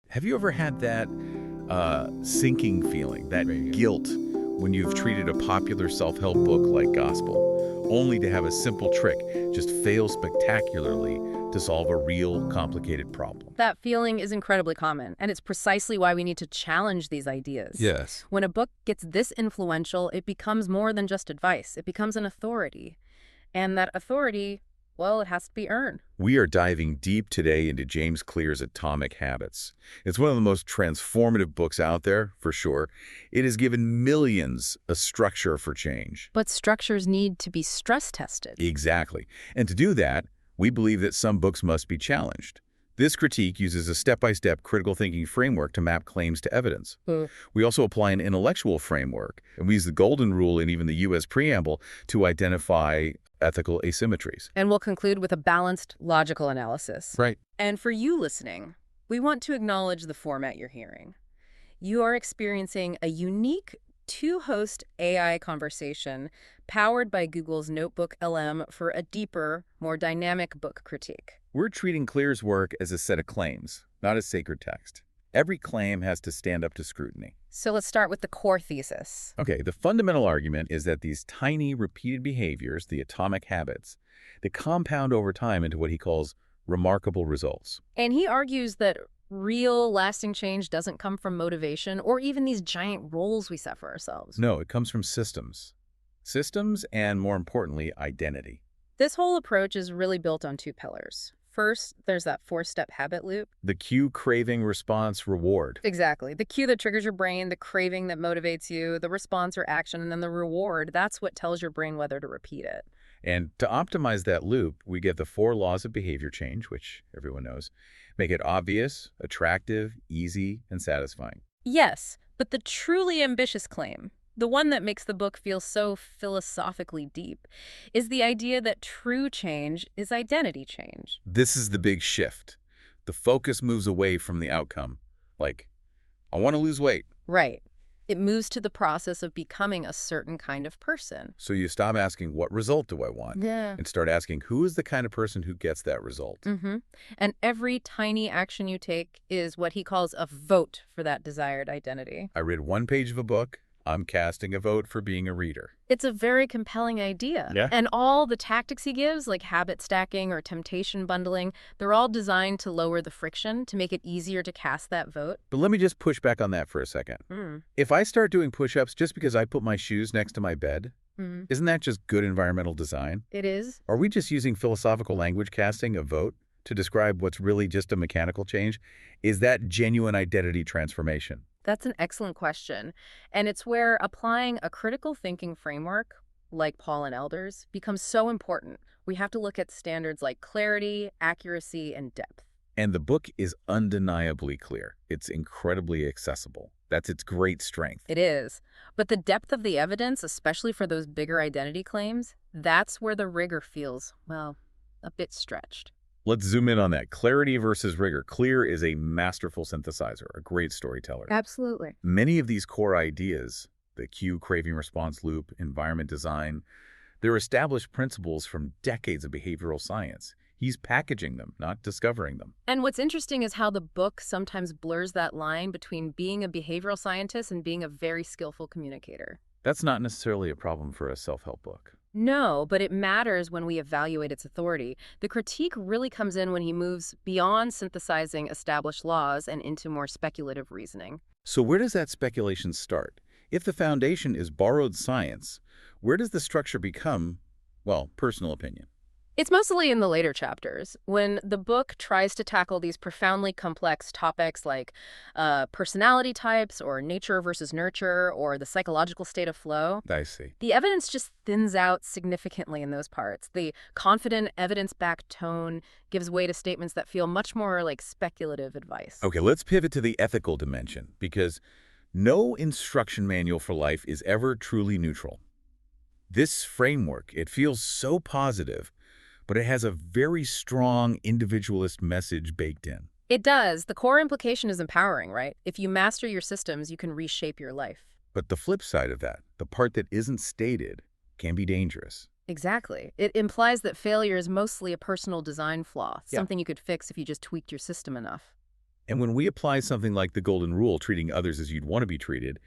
Have you ever had that sinking feeling, that guilt, when you've treated a popular self-help book like gospel, only to have a simple trick just fail spectacularly to solve a real complicated problem? That feeling is incredibly common, and it's precisely why we need to challenge these ideas. Yes. When a book gets this influential, it becomes more than just advice. It becomes an authority. And that authority, well, it has to be earned. We are diving deep today into James Clear's Atomic Habits. It's one of the most transformative books out there, for sure. It has given millions a structure for change. But structures need to be stress tested. Exactly. And to do that, we believe that some books must be challenged. This critique uses a step-by-step critical thinking framework to map claims to evidence. We also apply an intellectual framework, and we use the golden rule and even the U.S. preamble to identify ethical asymmetries. And we'll conclude with a balanced, logical analysis. Right. And for you listening, we want to acknowledge the format you're hearing. You are experiencing a unique two-host AI conversation powered by Google's Notebook LM for a deeper, more dynamic book critique. We're treating Clear's work as a set of claims, not as sacred text. Every claim has to stand up to scrutiny. So let's start with the core thesis. Okay, the fundamental argument is that these tiny, repeated behaviors, the atomic habits, they compound over time into what he calls remarkable results. And he argues that real, lasting change doesn't come from motivation or even these giant roles we set for ourselves. No, it comes from systems. Systems and, more importantly, identity. This whole approach is really built on two pillars. First, there's that four-step habit loop. The cue, craving, response, reward. Exactly. The cue that triggers your brain, the craving that motivates you, the response or action, and then the reward, that's what tells your brain whether to repeat it. And to optimize that loop, we get the 4 laws of behavior change, which everyone knows. Make it obvious, attractive, easy, and satisfying. Yes, but the truly ambitious claim, the one that makes the book feel so philosophically deep, is the idea that true change is identity change. This is the big shift. The focus moves away from the outcome. Like, I want to lose weight. Right. It moves to the process of becoming a certain kind of person. So you stop asking, what result do I want? Yeah. And start asking, who is the kind of person who gets that result? And every tiny action you take is what he calls a vote for that desired identity. I read 1 page of a book. I'm casting a vote for being a reader. It's a very compelling idea. Yeah. And all the tactics he gives, like habit stacking or temptation bundling, they're all designed to lower the friction, to make it easier to cast that vote. But let me just push back on that for a second. If I start doing push-ups just because I put my shoes next to my bed, isn't that just good environmental design? It is. Are we just using philosophical language casting a vote to describe what's really just a mechanical change? Is that genuine identity transformation? That's an excellent question. And it's where applying a critical thinking framework, like Paul and Elder's, becomes so important. We have to look at standards like clarity, accuracy, and depth. And the book is undeniably clear. It's incredibly accessible. That's its great strength. It is. But the depth of the evidence, especially for those bigger identity claims, that's where the rigor feels, well, a bit stretched. Let's zoom in on that. Clarity versus rigor. Clear is a masterful synthesizer, a great storyteller. Absolutely. Many of these core ideas, the cue, craving, response loop, environment design, they're established principles from decades of behavioral science. He's packaging them, not discovering them. And what's interesting is how the book sometimes blurs that line between being a behavioral scientist and being a very skillful communicator. That's not necessarily a problem for a self-help book. No, but it matters when we evaluate its authority. The critique really comes in when he moves beyond synthesizing established laws and into more speculative reasoning. So where does that speculation start? If the foundation is borrowed science, where does the structure become, well, personal opinion? It's mostly in the later chapters, when the book tries to tackle these profoundly complex topics like personality types or nature versus nurture or the psychological state of flow. I see. The evidence just thins out significantly in those parts. The confident, evidence-backed tone gives way to statements that feel much more like speculative advice. Okay, let's pivot to the ethical dimension, because no instruction manual for life is ever truly neutral. This framework, it feels so positive, but it has a very strong individualist message baked in. It does. The core implication is empowering, right? If you master your systems, you can reshape your life. But the flip side of that, the part that isn't stated, can be dangerous. Exactly. It implies that failure is mostly a personal design flaw, Yeah. something you could fix if you just tweaked your system enough. And when we apply something like the golden rule, treating others as you'd want to be treated,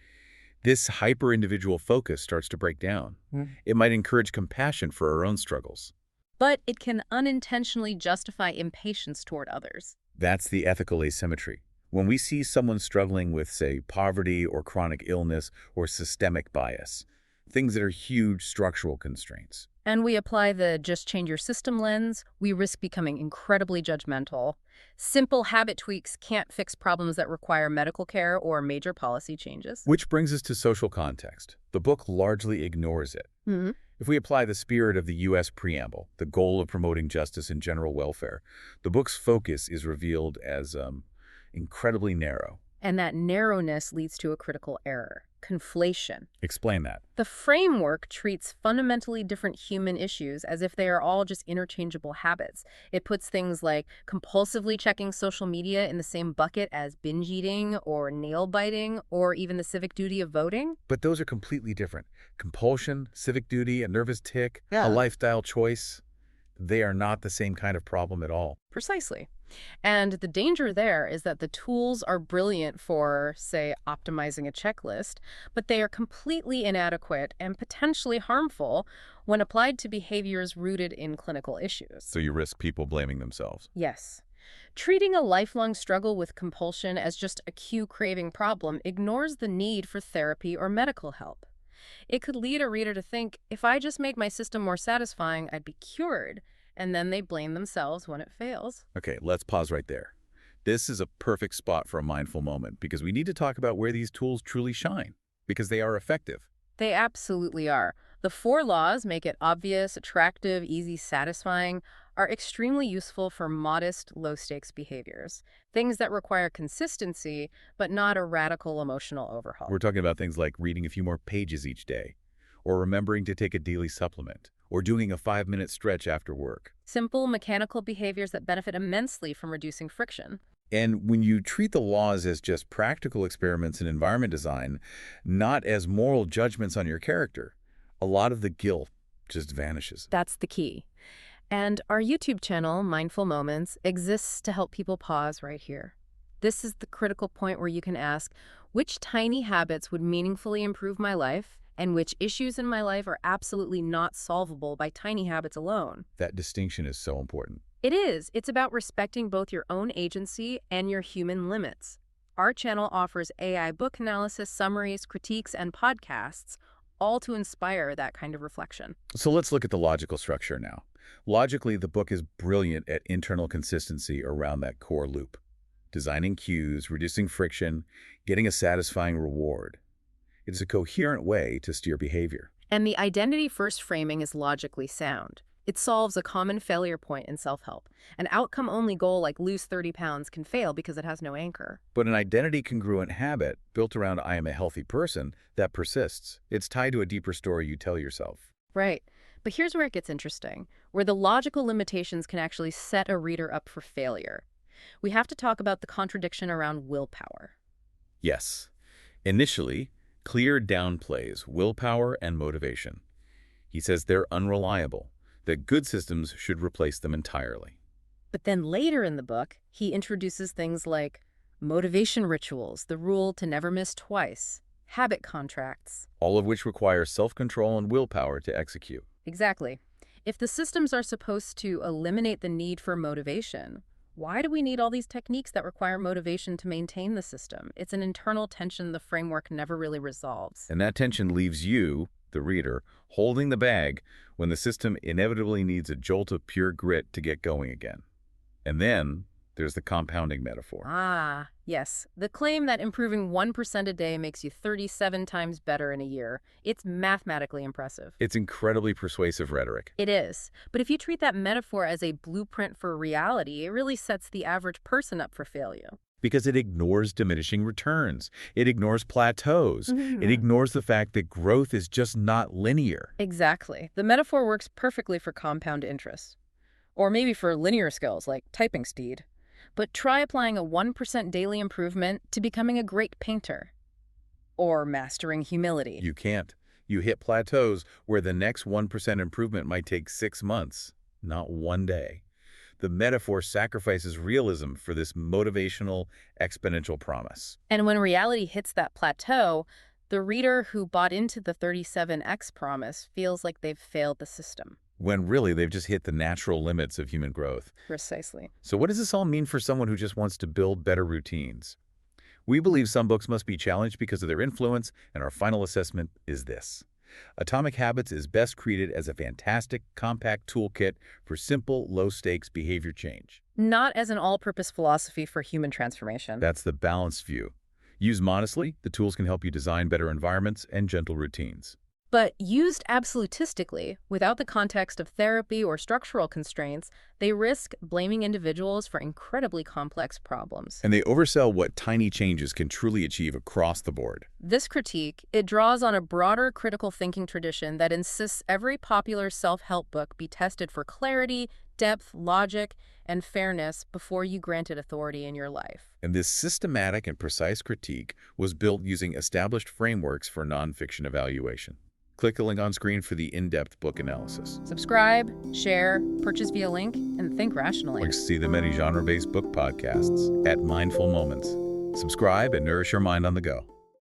this hyper-individual focus starts to break down. It might encourage compassion for our own struggles. But it can unintentionally justify impatience toward others. That's the ethical asymmetry. When we see someone struggling with, say, poverty or chronic illness or systemic bias, things that are huge structural constraints. And we apply the just change your system lens, we risk becoming incredibly judgmental. Simple habit tweaks can't fix problems that require medical care or major policy changes. Which brings us to social context. The book largely ignores it. If we apply the spirit of the U.S. preamble, the goal of promoting justice and general welfare, the book's focus is revealed as incredibly narrow. And that narrowness leads to a critical error: conflation. Explain that. The framework treats fundamentally different human issues as if they are all just interchangeable habits. It puts things like compulsively checking social media in the same bucket as binge eating or nail biting or even the civic duty of voting. But those are completely different. Compulsion, civic duty, a nervous tic, Yeah. a lifestyle choice, they are not the same kind of problem at all. Precisely. And the danger there is that the tools are brilliant for, say, optimizing a checklist, but they are completely inadequate and potentially harmful when applied to behaviors rooted in clinical issues. So you risk people blaming themselves. Yes. Treating a lifelong struggle with compulsion as just a cue craving problem ignores the need for therapy or medical help. It could lead a reader to think, if I just made my system more satisfying, I'd be cured. And then they blame themselves when it fails. Okay, let's pause right there. This is a perfect spot for a mindful moment because we need to talk about where these tools truly shine, because they are effective. They absolutely are. The 4 laws make it obvious, attractive, easy, satisfying, are extremely useful for modest, low-stakes behaviors. Things that require consistency, but not a radical emotional overhaul. We're talking about things like reading a few more pages each day, or remembering to take a daily supplement, or doing a 5-minute stretch after work. Simple, mechanical behaviors that benefit immensely from reducing friction. And when you treat the laws as just practical experiments in environment design, not as moral judgments on your character, a lot of the guilt just vanishes. That's the key. And our YouTube channel, Mindful Moments, exists to help people pause right here. This is the critical point where you can ask, which tiny habits would meaningfully improve my life, and which issues in my life are absolutely not solvable by tiny habits alone? That distinction is so important. It is. It's about respecting both your own agency and your human limits. Our channel offers AI book analysis, summaries, critiques, and podcasts, all to inspire that kind of reflection. So let's look at the logical structure now. Logically, the book is brilliant at internal consistency around that core loop. Designing cues, reducing friction, getting a satisfying reward. It is a coherent way to steer behavior. And the identity-first framing is logically sound. It solves a common failure point in self-help. An outcome-only goal like lose 30 pounds can fail because it has no anchor. But an identity-congruent habit built around I am a healthy person, that persists. It's tied to a deeper story you tell yourself. Right. But here's where it gets interesting, where the logical limitations can actually set a reader up for failure. We have to talk about the contradiction around willpower. Yes. Initially, Clear downplays willpower and motivation. He says they're unreliable, that good systems should replace them entirely. But then later in the book, he introduces things like motivation rituals, the rule to never miss twice, habit contracts. All of which require self-control and willpower to execute. Exactly. If the systems are supposed to eliminate the need for motivation, why do we need all these techniques that require motivation to maintain the system? It's an internal tension the framework never really resolves. And that tension leaves you, the reader, holding the bag when the system inevitably needs a jolt of pure grit to get going again. And then there's the compounding metaphor. Ah, yes. The claim that improving 1% a day makes you 37 times better in a year. It's mathematically impressive. It's incredibly persuasive rhetoric. It is. But if you treat that metaphor as a blueprint for reality, it really sets the average person up for failure. Because it ignores diminishing returns. It ignores plateaus. It ignores the fact that growth is just not linear. Exactly. The metaphor works perfectly for compound interest. Or maybe for linear skills like typing speed. But try applying a 1% daily improvement to becoming a great painter. Or mastering humility. You can't. You hit plateaus where the next 1% improvement might take 6 months, not one day. The metaphor sacrifices realism for this motivational, exponential promise. And when reality hits that plateau, the reader who bought into the 37x promise feels like they've failed the system. When really they've just hit the natural limits of human growth. Precisely. So what does this all mean for someone who just wants to build better routines? We believe some books must be challenged because of their influence, and our final assessment is this. Atomic Habits is best created as a fantastic, compact toolkit for simple, low-stakes behavior change. Not as an all-purpose philosophy for human transformation. That's the balanced view. Used modestly, the tools can help you design better environments and gentle routines. But used absolutistically, without the context of therapy or structural constraints, they risk blaming individuals for incredibly complex problems. And they oversell what tiny changes can truly achieve across the board. This critique, it draws on a broader critical thinking tradition that insists every popular self-help book be tested for clarity, depth, logic, and fairness before you grant it authority in your life. And this systematic and precise critique was built using established frameworks for nonfiction evaluation. Click the link on screen for the in-depth book analysis. Subscribe, share, purchase via link, and think rationally. Like to see the many genre-based book podcasts at Mindful Moments. Subscribe and nourish your mind on the go.